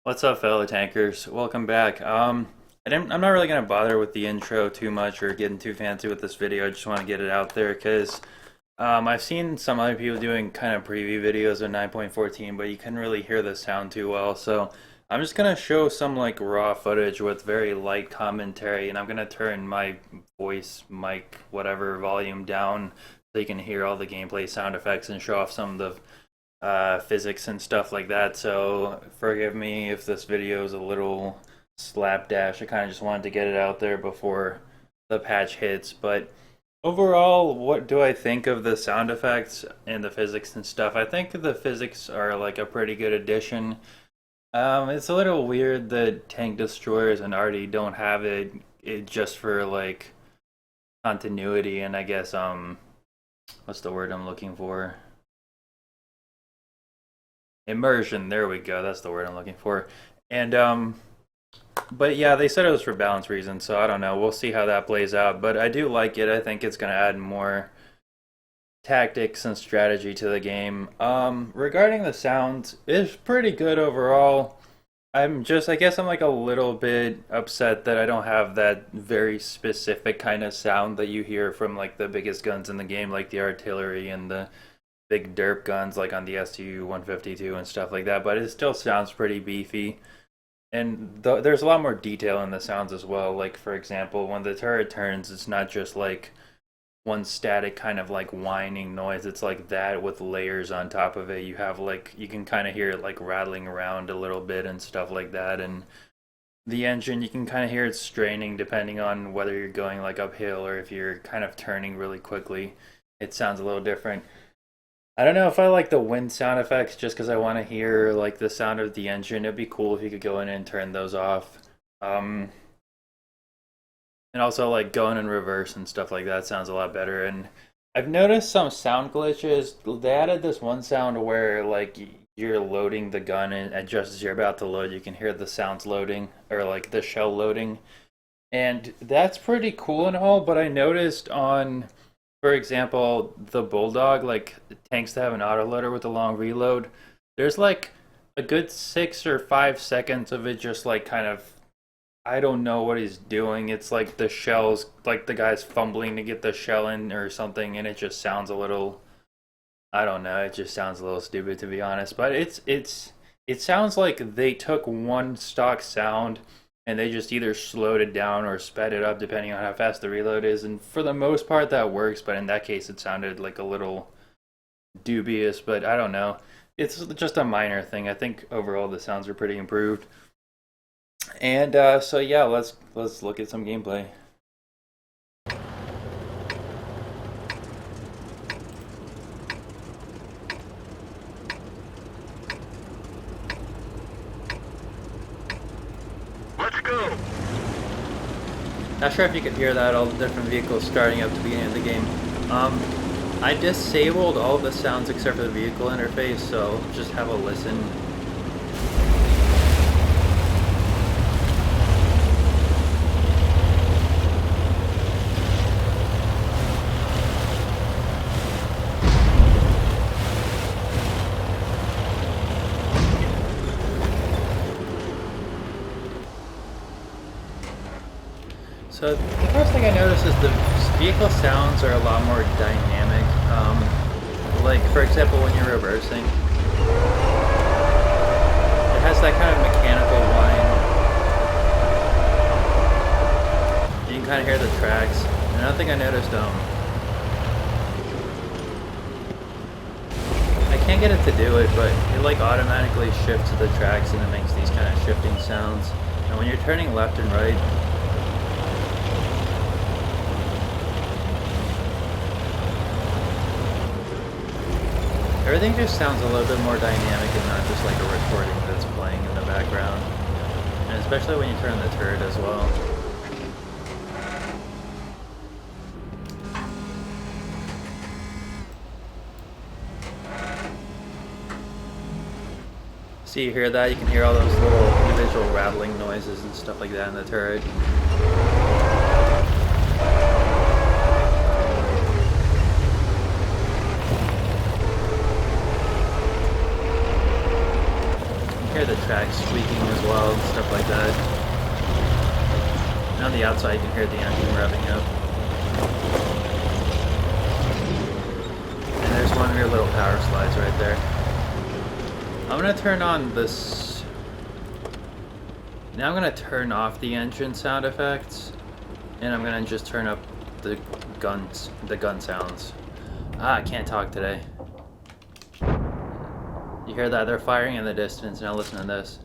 What's up, fellow tankers? Welcome back. I'm not really gonna bother with the intro too much or getting too fancy with this video. I just want to get it out there because I've seen some other people doing kind of preview videos of 9.14, but you couldn't really hear the sound too well. So I'm just gonna show some like raw footage with very light commentary, and I'm gonna turn my voice, mic, whatever volume down so you can hear all the gameplay sound effects and show off some of the physics and stuff like that. So forgive me if this video is a little slapdash. I kind of just wanted to get it out there before the patch hits. But overall, what do I think of the sound effects and the physics and stuff? I think the physics are like a pretty good addition. It's a little weird that tank destroyers and arty don't have it just for like continuity and I guess what's the word I'm looking for? Immersion. There we go. That's the word I'm looking for. And but yeah, they said it was for balance reasons, so I don't know. We'll see how that plays out. But I do like it. I think it's going to add more tactics and strategy to the game. Regarding the sounds, it's pretty good overall. I guess I'm like a little bit upset that I don't have that very specific kind of sound that you hear from like the biggest guns in the game, like the artillery and the big derp guns like on the SU 152 and stuff like that, but it still sounds pretty beefy. And there's a lot more detail in the sounds as well. Like, for example, when the turret turns, it's not just like one static kind of like whining noise. It's like that with layers on top of it. You have like, you can kind of hear it like rattling around a little bit and stuff like that. And the engine, you can kind of hear it straining depending on whether you're going like uphill or if you're kind of turning really quickly. It sounds a little different. I don't know if I like the wind sound effects just because I want to hear like the sound of the engine. It'd be cool if you could go in and turn those off. Um, and also like going in reverse and stuff like that sounds a lot better. And I've noticed some sound glitches. They added this one sound where like you're loading the gun and just as you're about to load, you can hear the sounds loading or like the shell loading. And that's pretty cool and all, but I noticed on, for example, the Bulldog, like tanks that have an autoloader with a long reload, there's like a good 6 or 5 seconds of it just like kind of, I don't know what he's doing. It's like the shells, like the guy's fumbling to get the shell in or something, and it just sounds a little, I don't know, it just sounds a little stupid to be honest. But it sounds like they took one stock sound and they just either slowed it down or sped it up depending on how fast the reload is. And for the most part, that works. But in that case, it sounded like a little dubious. But I don't know. It's just a minor thing. I think overall the sounds are pretty improved. And so yeah, let's look at some gameplay. Let's go! Not sure if you could hear that, all the different vehicles starting up at the beginning of the game. I disabled all the sounds except for the vehicle interface, so just have a listen. So the first thing I noticed is the vehicle sounds are a lot more dynamic. Like for example, when you're reversing, it has that kind of mechanical whine. You can kind of hear the tracks. Another thing I noticed, I can't get it to do it, but it like automatically shifts the tracks and it makes these kind of shifting sounds. And when you're turning left and right, everything just sounds a little bit more dynamic and not just like a recording that's playing in the background. And especially when you turn the turret as well. So you hear that? You can hear all those little individual rattling noises and stuff like that in the turret. hear the tracks squeaking as well and stuff like that. And on the outside you can hear the engine revving up. And there's one of your little power slides right there. I'm gonna turn on this. Now I'm gonna turn off the engine sound effects, and I'm gonna just turn up the gun sounds. I can't talk today. You hear that? They're firing in the distance. Now listen to this.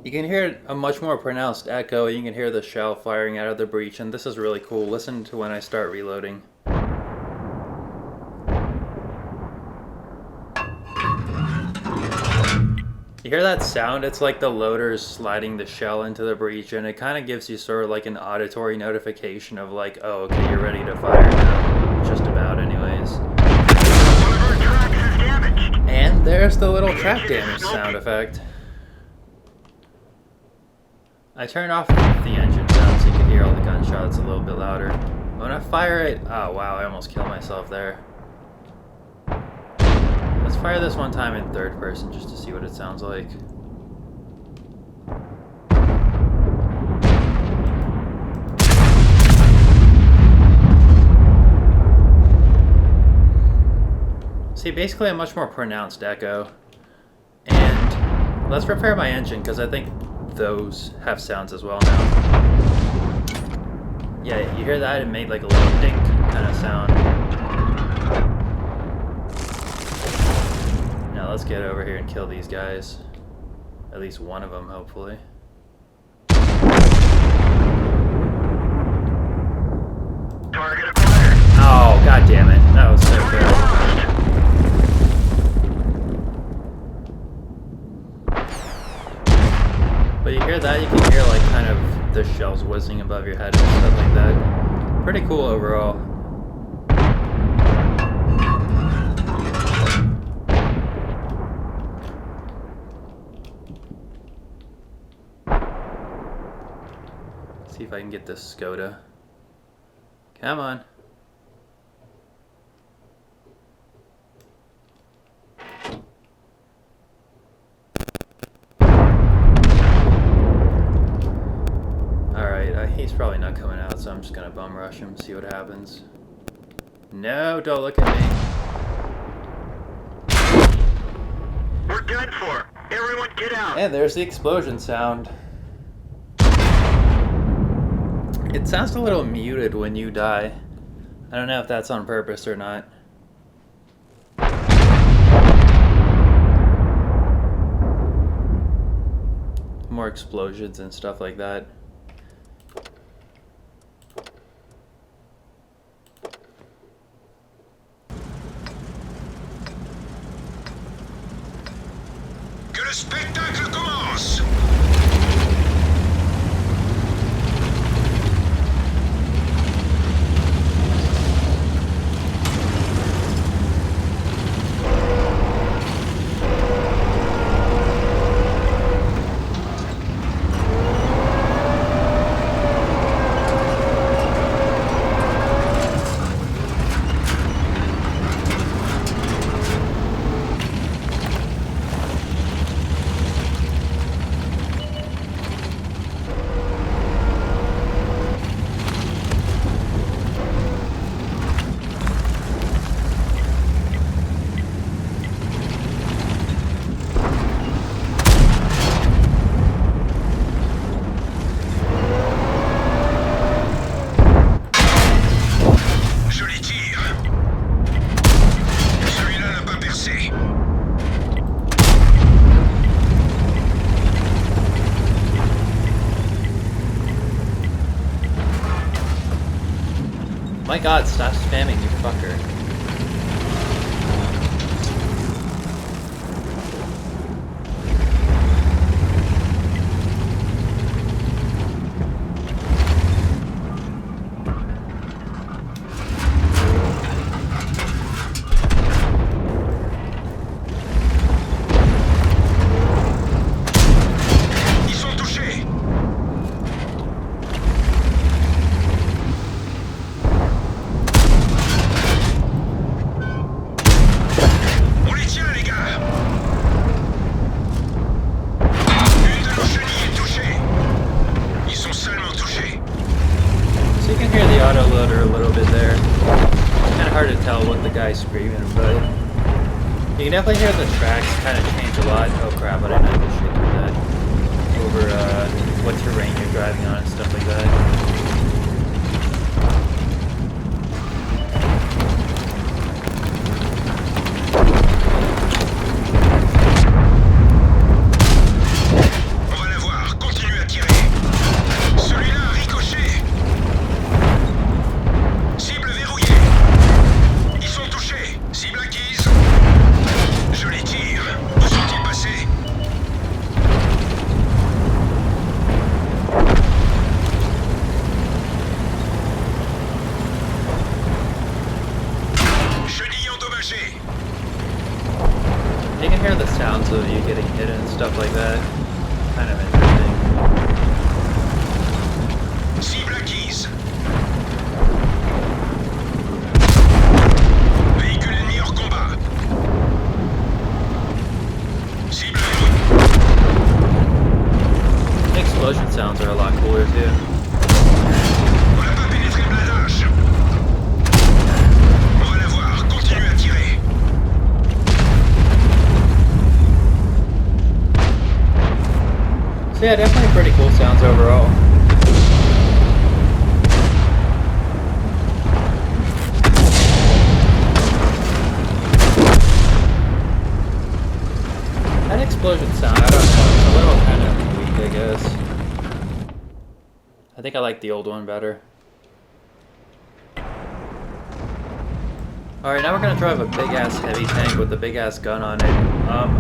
You can hear a much more pronounced echo. You can hear the shell firing out of the breech, and this is really cool. Listen to when I start reloading. You hear that sound? It's like the loader's sliding the shell into the breech, and it kind of gives you sort of like an auditory notification of like, oh, okay, you're ready to fire now. Just about, anyways. And there's the little track damage sound effect. I turned off the engine sound so you can hear all the gunshots a little bit louder. When I fire it, oh wow, I almost killed myself there. Let's fire this one time in third person just to see what it sounds like. See, basically a much more pronounced echo. And let's repair my engine because I think those have sounds as well now. Yeah, you hear that? It made like a little ding kind of sound. Now let's get over here and kill these guys. At least one of them, hopefully. Target acquired. Oh, god damn it. That was so good. But you hear that, you can hear like kind of the shells whizzing above your head and stuff like that. Pretty cool overall. See if I can get this Skoda. Come on. He's probably not coming out, so I'm just gonna bum rush him, see what happens. No, don't look at me. We're done for. Everyone get out. And there's the explosion sound. It sounds a little muted when you die. I don't know if that's on purpose or not. More explosions and stuff like that. Spectacle commence! My god, stop spamming, you fucker. hard to tell what the guy's screaming, but you can definitely hear the tracks kind of change a lot. Oh crap, I didn't have to shit through that. Over what terrain you're driving on and stuff like that. You can hear the sounds of you getting hit and stuff like that. Kind of interesting. Cible acquise. Véhicule ennemi hors combat. Cible The explosion sounds are a lot cooler too. on n'a pas pénétré le blindage. On va la voir, continue à tirer. So yeah, definitely pretty cool sounds overall. That explosion sound, I don't know, it's a little kind of weak, I guess. I think I like the old one better. Alright, now we're gonna drive a big ass heavy tank with a big ass gun on it.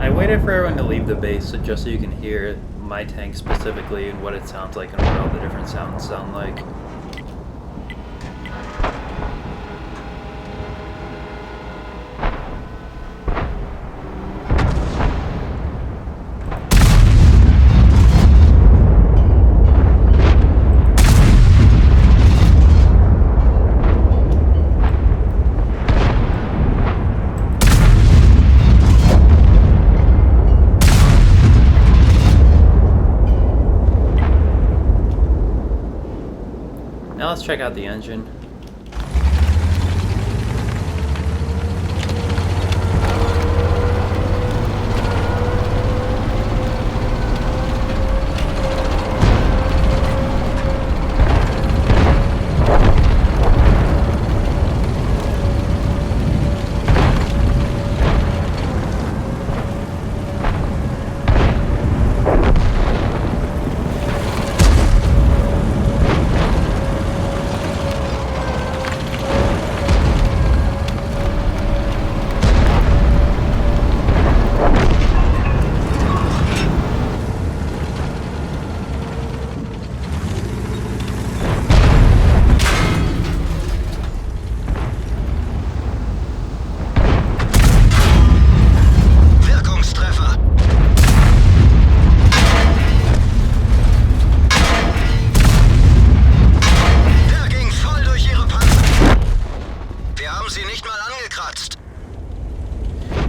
I waited for everyone to leave the base just so you can hear my tank specifically and what it sounds like and what all the different sounds sound like. Now let's check out the engine.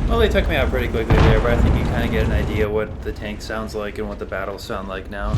Well, they took me out pretty quickly there, but I think you kind of get an idea what the tank sounds like and what the battles sound like now.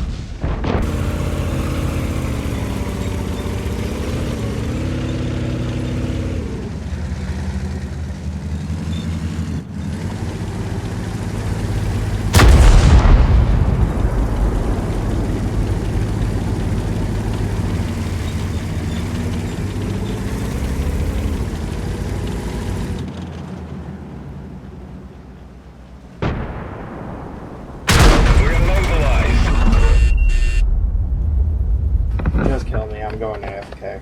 I'm going AFK.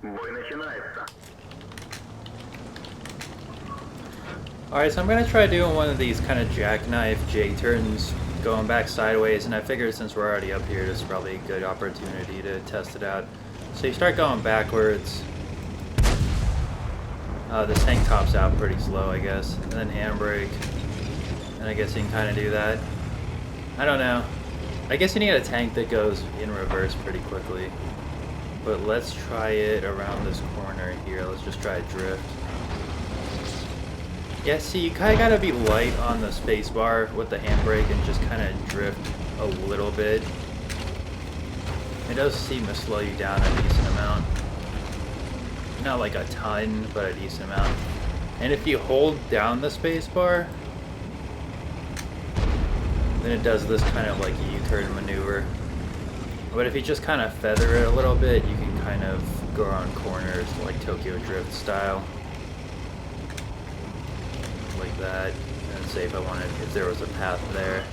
Бой начинается. Alright, so I'm going to try doing one of these kind of jackknife J-turns going back sideways, and I figured since we're already up here, this is probably a good opportunity to test it out. So you start going backwards. This tank tops out pretty slow, I guess, and then handbrake, and I guess you can kind of do that. I don't know. I guess you need a tank that goes in reverse pretty quickly. But let's try it around this corner here. Let's just try a drift. Yeah, see, you kind of gotta be light on the space bar with the handbrake and just kind of drift a little bit. It does seem to slow you down a decent amount. Not like a ton, but a decent amount. And if you hold down the space bar, then it does this kind of like U-turn maneuver. But if you just kind of feather it a little bit, you can kind of go around corners like Tokyo Drift style. Like that. And say if there was a path there.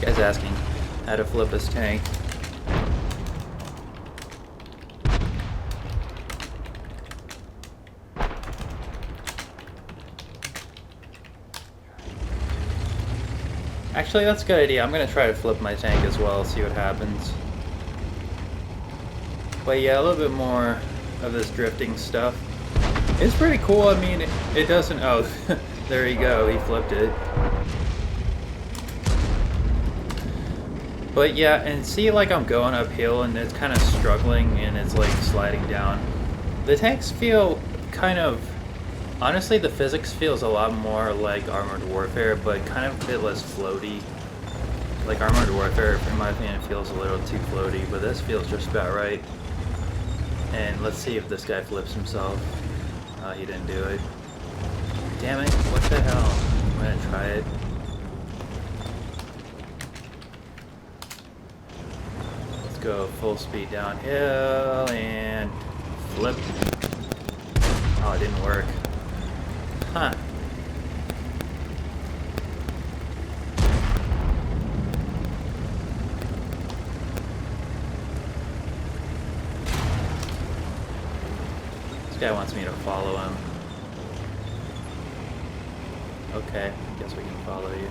Guy's asking how to flip his tank. Actually, that's a good idea. I'm gonna try to flip my tank as well, see what happens. But yeah, a little bit more of this drifting stuff. It's pretty cool. I mean, it doesn't... Oh, there you go. He flipped it. But yeah, and see, like, I'm going uphill and it's kind of struggling and it's like sliding down. The tanks feel kind of... Honestly, the physics feels a lot more like Armored Warfare, but kind of a bit less floaty. Like Armored Warfare, in my opinion, feels a little too floaty, but this feels just about right. And let's see if this guy flips himself. He didn't do it. Damn it, what the hell? I'm gonna try it. Let's go full speed downhill and flip. Oh, it didn't work. Huh. This guy wants me to follow him. Okay, guess we can follow you.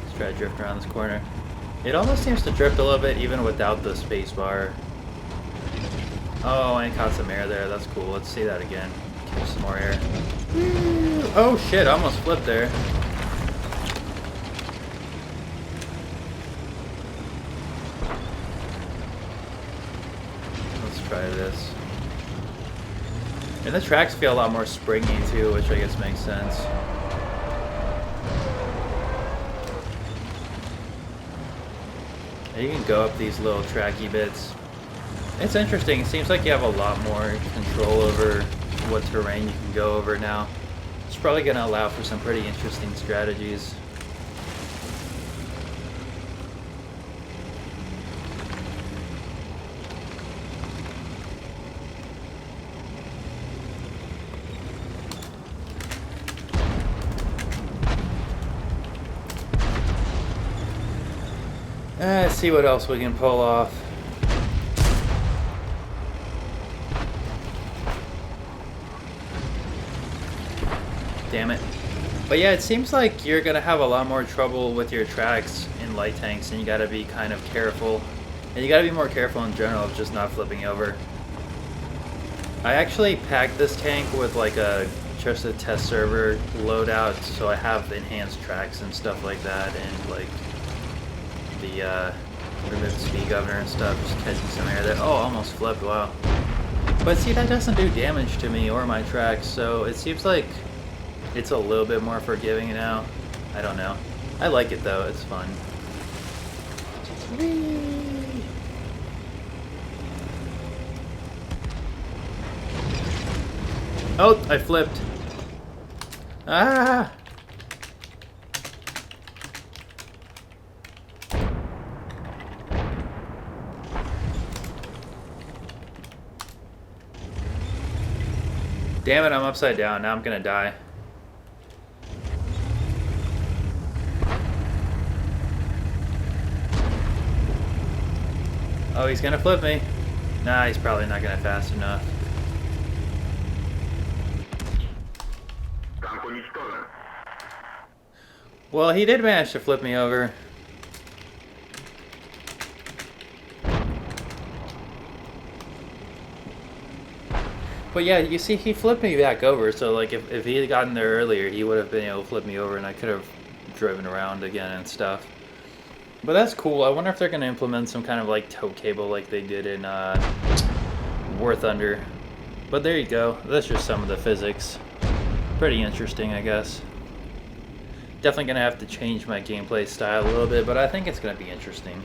Let's try to drift around this corner. It almost seems to drift a little bit even without the space bar. Oh, and it caught some air there. That's cool. Let's see that again. Catch some more air. Oh shit, I almost flipped there. Let's try this. And the tracks feel a lot more springy too, which I guess makes sense. And you can go up these little tracky bits. It's interesting. It seems like you have a lot more control over what terrain you can go over now. It's probably going to allow for some pretty interesting strategies. Let's see what else we can pull off. Damn it. But yeah, it seems like you're gonna have a lot more trouble with your tracks in light tanks, and you gotta be kind of careful. And you gotta be more careful in general of just not flipping over. I actually packed this tank with like just a test server loadout, so I have enhanced tracks and stuff like that, and like the remove speed governor and stuff, just catching some air there. Oh, almost flipped, wow. But see, that doesn't do damage to me or my tracks, so it seems like it's a little bit more forgiving now. I don't know. I like it though, it's fun. Whee! Oh, I flipped. Ah! Damn it, I'm upside down. Now I'm gonna die. Oh, he's gonna flip me. Nah, he's probably not gonna fast enough. Well, he did manage to flip me over. But yeah, you see, he flipped me back over, so like if he had gotten there earlier, he would have been able to flip me over and I could have driven around again and stuff. But that's cool. I wonder if they're going to implement some kind of like tow cable like they did in War Thunder. But there you go. That's just some of the physics. Pretty interesting, I guess. Definitely going to have to change my gameplay style a little bit, but I think it's going to be interesting.